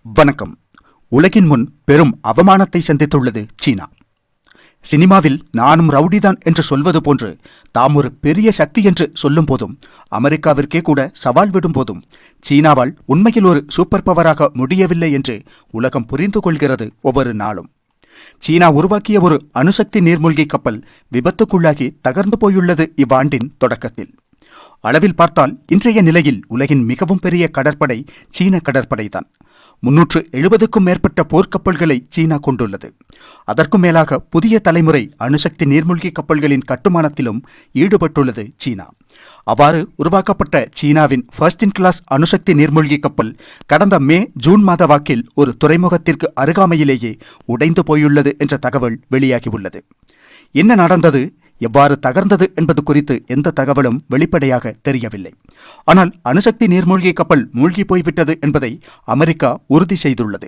வணக்கம். உலகின் முன் பெரும் அவமானத்தை சந்தித்துள்ளது சீனா. சினிமாவில் நானும் ரவுடிதான் என்று சொல்வது போன்று தாம் ஒரு பெரிய சக்தி என்று சொல்லும் போதும், அமெரிக்காவிற்கே கூட சவால் விடும் போதும் சீனாவால் உண்மையில் ஒரு சூப்பர் பவராக முடியவில்லை என்று உலகம் புரிந்து கொள்கிறது ஒவ்வொரு நாளும். சீனா உருவாக்கிய ஒரு அணுசக்தி நீர்மூழ்கி கப்பல் விபத்துக்குள்ளாகி தகர்ந்து போயுள்ளது இவ்வாண்டின் தொடக்கத்தில். அளவில் பார்த்தால் இன்றைய நிலையில் உலகின் மிகவும் பெரிய கடற்படை சீன கடற்படைதான். 370க்கும் மேற்பட்ட போர்க்கப்பல்களை சீனா கொண்டுள்ளது. அதற்கும் மேலாக புதிய தலைமுறை அணுசக்தி நீர்மூழ்கி கப்பல்களின் கட்டுமானத்திலும் ஈடுபட்டுள்ளது சீனா. அவ்வாறு உருவாக்கப்பட்ட சீனாவின் ஃபர்ஸ்ட் இன் கிளாஸ் அணுசக்தி நீர்மூழ்கி கப்பல் கடந்த மே-ஜூன் மாத வாக்கில் ஒரு துறைமுகத்திற்கு அருகாமையிலேயே உடைந்து போயுள்ளது என்ற தகவல் வெளியாகியுள்ளது. என்ன நடந்தது, எவ்வாறு தகர்ந்தது என்பது குறித்து எந்த தகவலும் வெளிப்படையாக தெரியவில்லை. ஆனால் அணுசக்தி நீர்மூழ்கி கப்பல் மூழ்கி போய்விட்டது என்பதை அமெரிக்கா உறுதி செய்துள்ளது.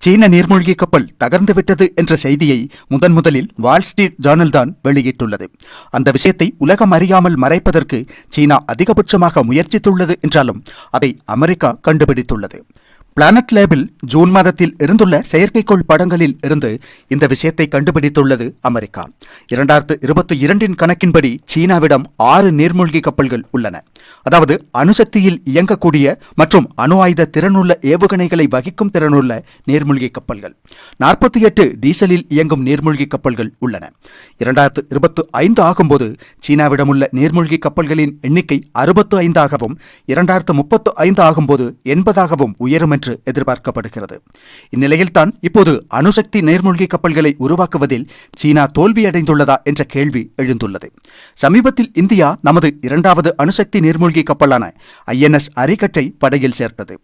சீன நீர்மூழ்கி கப்பல் தகர்ந்துவிட்டது என்ற செய்தியை முதலில் வால் ஸ்ட்ரீட் ஜர்னல் தான் வெளியிட்டுள்ளது. அந்த விஷயத்தை உலகம் அறியாமல் மறைப்பதற்கு சீனா அதிகபட்சமாக முயற்சித்துள்ளது என்றாலும் அதை அமெரிக்கா கண்டுபிடித்துள்ளது. பிளானட் லேபில் ஜூன் மாதத்தில் இருந்துள்ள செயற்கைக்கோள் படங்களில் இருந்து இந்த விஷயத்தை கண்டுபிடித்துள்ளது அமெரிக்கா. 2022 கணக்கின்படி சீனாவிடம் 6 நீர்மூழ்கி கப்பல்கள் உள்ளன. அதாவது அணுசக்தியில் இயங்கக்கூடிய மற்றும் அணு ஆயுத திறனுள்ள ஏவுகணைகளை வகிக்கும் திறனுள்ள நீர்மூழ்கி கப்பல்கள். 48 டீசலில் இயங்கும் நீர்மூழ்கி கப்பல்கள் உள்ளன. 2025 ஆகும்போது சீனாவிடம் உள்ள நீர்மூழ்கி கப்பல்களின் எண்ணிக்கை 65ஆகவும் 2035 ஆகும்போது 80ஆகவும் உயரும் என்று எதிர்பார்க்கப்படுகிறது. இந்நிலையில்தான் இப்போது அணுசக்தி நீர்மூழ்கி கப்பல்களை உருவாக்குவதில் சீனா தோல்வியடைந்துள்ளதா என்ற கேள்வி எழுந்துள்ளது. சமீபத்தில் இந்தியா நமது 2வது அணுசக்தி நீர்மூழ்கி கப்பலான INS அரிகட்டை படையில் சேர்த்தது.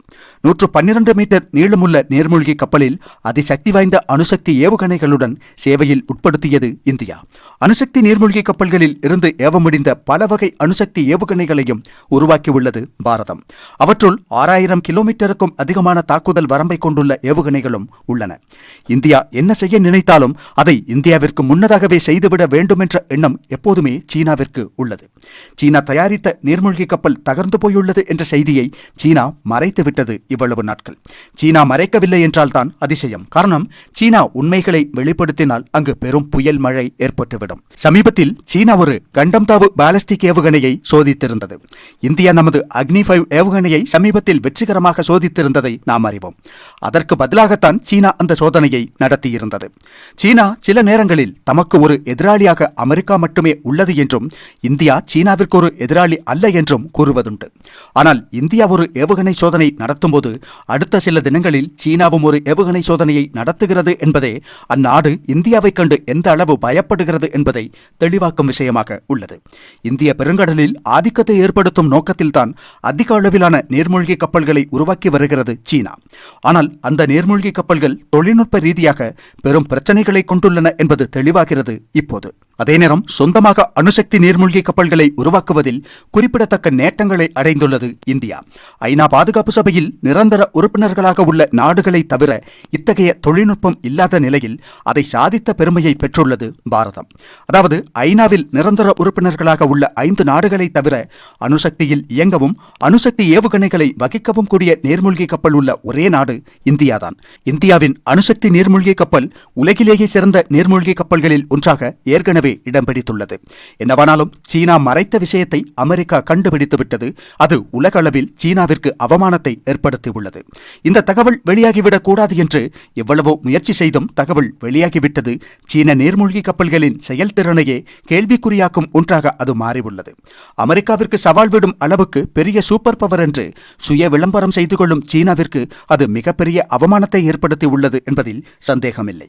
112 மீட்டர் நீளமுள்ள நீர்மூழ்கி கப்பலில் அதிசக்தி வாய்ந்த அணுசக்தி ஏவுகணைகளுடன் சேவையில் உட்படுத்தியது இந்தியா. அணுசக்தி நீர்மூழ்கி கப்பல்களில் இருந்து ஏவ முடிந்த பல வகை அணுசக்தி ஏவுகணைகளையும் உருவாக்கியுள்ளது பாரதம். அவற்றுள் 6000 கிலோமீட்டருக்கும் அதிகமான தாக்குதல் வரம்பை கொண்டுள்ள ஏவுகணைகளும் உள்ளன. இந்தியா என்ன செய்ய நினைத்தாலும் அதை இந்தியாவிற்கு முன்னதாகவே செய்துவிட வேண்டுமென்ற எண்ணம் எப்போதுமே சீனாவிற்கு உள்ளது. சீனா தயாரித்த நீர்மூழ்கி கப்பல் தகர்ந்து போயுள்ளது என்ற செய்தியை சீனா மறைத்துவிட்டது இவ்வளவு நாட்கள். சீனா மறைக்கவில்லை என்றால்தான் அதிசயம். காரணம், சீனா உண்மைகளை வெளிப்படுத்தினால் அங்கு பெரும் புயல் மழை ஏற்பட்டுவிடும். சமீபத்தில் சீனா ஒரு கண்டம்தாவு பாலிஸ்டிக் ஏவுகணையை சோதித்திருந்தது. இந்தியா நமது அக்னி 5 ஏவுகணையை சமீபத்தில் வெற்றிகரமாக சோதித்திருந்ததை நாம் அறிவோம். அதற்கு பதிலாகத்தான் சீனா அந்த சோதனையை நடத்தியிருந்தது. சீனா சில நேரங்களில் தமக்கு ஒரு எதிராளியாக அமெரிக்கா மட்டுமே உள்ளது என்றும், இந்தியா சீனாவிற்கு ஒரு எதிராளி அல்ல என்றும் கூறுவதுண்டு. ஆனால் இந்தியா ஒரு ஏவுகணை சோதனை நடத்தும்போது அடுத்த சில தினங்களில் சீனாவும் ஒரு ஏவுகணை சோதனையை நடத்துகிறது என்பதே அந்நாடு இந்தியாவை கண்டு எந்த அளவு பயப்படுகிறது என்பதை தெளிவாக்கும் விஷயமாக உள்ளது. இந்திய பெருங்கடலில் ஆதிக்கத்தை ஏற்படுத்தும் நோக்கத்தில்தான் அதிக அளவிலான நீர்மூழ்கி கப்பல்களை உருவாக்கி வருகிறது சீனா. ஆனால் அந்த நீர்மூழ்கி கப்பல்கள் தொழில்நுட்ப ரீதியாக பெரும் பிரச்சனைகளை கொண்டுள்ளன என்பது தெளிவாகிறது இப்போது. அதே நேரம் சொந்தமாக அணுசக்தி நீர்மூழ்கி கப்பல்களை உருவாக்குவதில் குறிப்பிடத்தக்க நேட்டங்களை அடைந்துள்ளது இந்தியா. ஐநா பாதுகாப்பு சபையில் நிரந்தர உறுப்பினர்களாக உள்ள நாடுகளை தவிர இத்தகைய தொழில்நுட்பம் இல்லாத நிலையில் அதை சாதித்த பெருமையை பெற்றுள்ளது பாரதம். அதாவது ஐநாவில் நிரந்தர உறுப்பினர்களாக உள்ள 5 நாடுகளை தவிர அணுசக்தியில் இயங்கவும் அணுசக்தி ஏவுகணைகளை வகிக்கவும் கூடிய நீர்மூழ்கி கப்பல் உள்ள ஒரே நாடு இந்தியாதான். இந்தியாவின் அணுசக்தி நீர்மூழ்கி கப்பல் உலகிலேயே சிறந்த நீர்மூழ்கி கப்பல்களில் ஒன்றாக ஏற்கனவே இடம் பிடித்துள்ளது. என்னவானாலும் சீனா மறைத்த விஷயத்தை அமெரிக்கா கண்டுபிடித்துவிட்டது. அது உலக அளவில் சீனாவிற்கு அவமானத்தை ஏற்படுத்தியுள்ளது. இந்த தகவல் வெளியாகிவிடக் கூடாது என்று எவ்வளவோ முயற்சி செய்தும் தகவல் வெளியாகிவிட்டது. சீன நீர்மூழ்கி கப்பல்களின் செயல்திறனையே கேள்விக்குறியாக்கும் ஒன்றாக அது மாறியுள்ளது. அமெரிக்காவிற்கு சவால் விடும் அளவுக்கு பெரிய சூப்பர் பவர் என்று சுய விளம்பரம் செய்து கொள்ளும் சீனாவிற்கு அது மிகப்பெரிய அவமானத்தை ஏற்படுத்தி உள்ளது என்பதில் சந்தேகமில்லை.